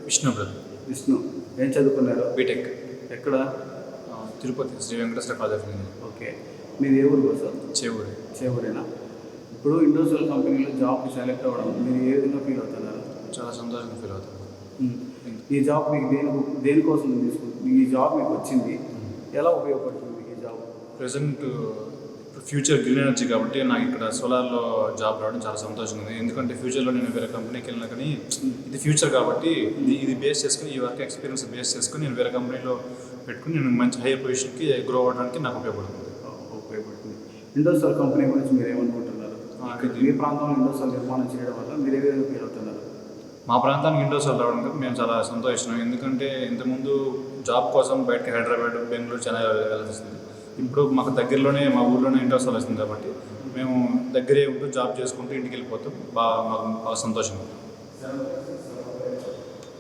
Vishnu brother. Vishnu ఏం చదువుకున్నారు? BTech. ఎక్కడ? Tirupati Sri Venkateswara college of engineering. Okay. మీది ఏ ఊరు కోసం? చేవూరు. చేవూరేనా? ఇప్పుడు ఇండోసోల్ కంపెనీలో జాబ్కి సెలెక్ట్ అవ్వడం మీరు ఏ విధంగా ఫీల్ అవుతున్నారు? చాలా సంతోషంగా ఫీల్ అవుతాను. ఈ జాబ్ మీకు దేనికోసం తీసుకుంటుంది? ఈ జాబ్ మీకు వచ్చింది ఎలా ఉపయోగపడుతుంది ఈ job? Present future green energy కాబట్టి నాకు ఇక్కడ సోలార్లో జాబ్ రావడం చాలా సంతోషంగా ఉంది. ఎందుకంటే ఫ్యూచర్లో నేను వేరే కంపెనీకి వెళ్ళినా కానీ ఇది ఫ్యూచర్ కాబట్టి ఇది బేస్ చేసుకుని, ఈ వర్క్ ఎక్స్పీరియన్స్ బేస్ చేసుకుని నేను వేరే కంపెనీలో పెట్టుకుని నేను మంచి హైయర్ పొజిషన్కి గ్రో అవ్వడానికి నాకు ఉపయోగపడుతుంది. ఇండోసోల్ కంపెనీ గురించి మీరు ఏమనుకుంటున్నారు? మీ ప్రాంతంలో ఇండోసోల్ నిర్మాణం చేయడం వల్ల మీరు ఏ విధంగా ఫీల్ అవుతున్నారు? మా ప్రాంతానికి ఇండోసోల్ రావడం మేము చాలా సంతోషిస్తున్నాం. ఎందుకంటే ఇంతకుముందు జాబ్ కోసం బయటకి హైదరాబాద్, బెంగళూరు, చెన్నై వెళ్ళాల్సి వస్తుంది. ఇప్పుడు మాకు దగ్గరలోనే మా ఊళ్ళోనే ఇండోసోల్ వస్తుంది కాబట్టి మేము దగ్గరే ఉంటూ జాబ్ చేసుకుంటూ ఇంటికి వెళ్ళిపోతాం. మాకు బాగా సంతోషంగా ఉంటుంది.